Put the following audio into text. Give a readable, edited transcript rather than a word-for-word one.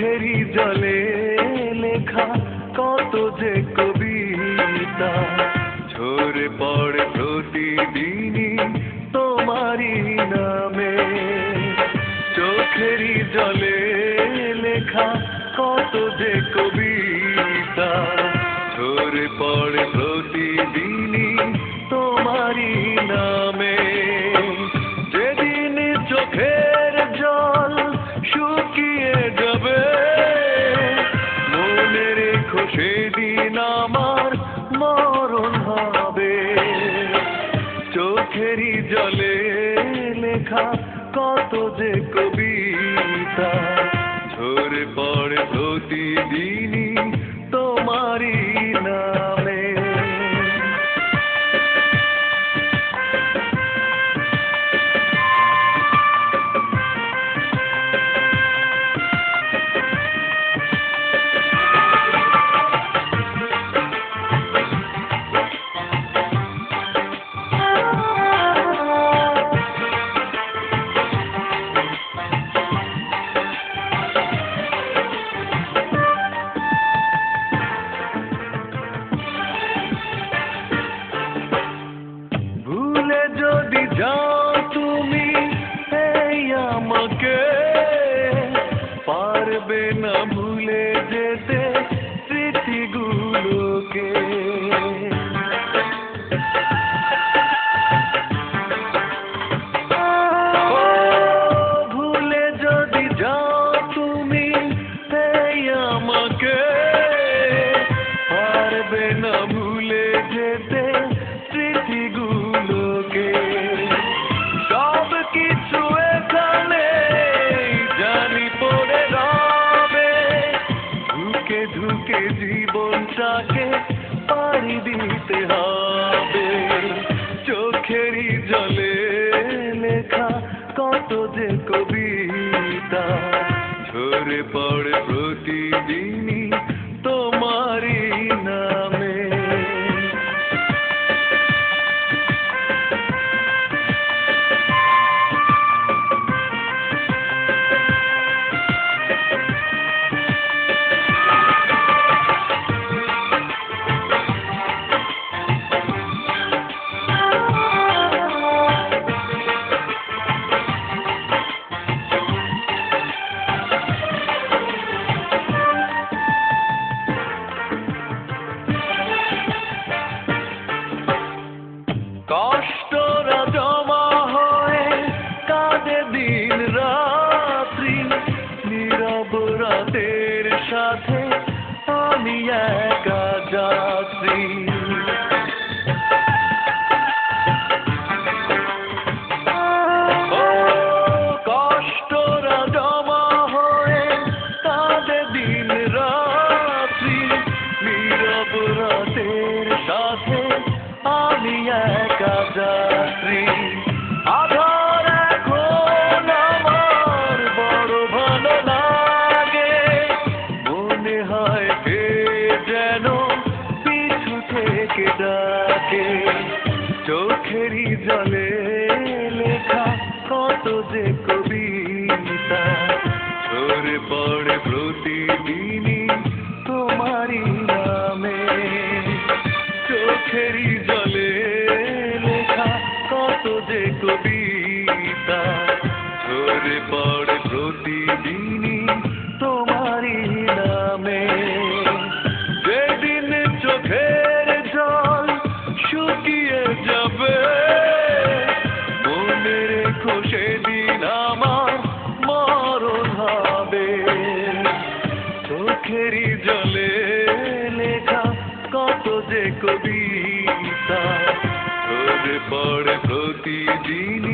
চোখেরই জলে লেখা কত যে কবিতা ঝরে পড়ে প্রতিদিনই তোমারই নামে। চোখেরই জলে লেখা কত যে কবিতা ঝরে পড়ে প্রতিদিনই তোমারই নামে। যেদিন চোখের জল শুকিয়ে যাবে মনে রেখো সেদিন আমার মরণ হবে। চোখেরই জলে লেখা কত যে কবিতা ঝরে পড়ে প্রতিদিনই তোমারই নামে। যদি যাও তুমি এই আমাকে পারবে না ভুলে যেতে স্মৃতিগুলোকে। ভুলে যদি যাও তুমি এই আমাকে পারবে না ভুলে যেতে স্মৃতিগুলোকে। সব কিছু এখানে জানি পড়ে রবে ধুকে ধুকে জীবনটাকে পাড়ি দিতে হবে। চোখেরই জলে লেখা কত যে কবিতা ঝরে পড়ে প্রতিদিনই তোমারই নামে। কষ্টরা জমা হয়ে কাঁদে দিন রাত্রি নীরব রাতের সাথে আমি একা যাত্রী। কষ্টরা জমা হয়ে কাঁদে দিন রাত্রি নীরব রাতের সাথে আমি একা যাত্রী। আধার এখন আমার বড় ভালো লাগে মনে হয় কে যেন পিছু থেকে ডাকে। চোখেরই জলে লেখা কত যে কবিতা ঝরে পড়ে প্রতিদিনই তোমারই নামে। চোখেরই জলে লেখা কত যে কবিতা ঝরে পড়ে প্রতিদিনই তোমারই নামে। যেদিন চোখের জল শুকিয়ে যাবে মনে রেখো সেদিন আমার মরণ হবে। চোখেরই জলে লেখা কত যে কবিতা ঝরে পড়ে প্রতিদিন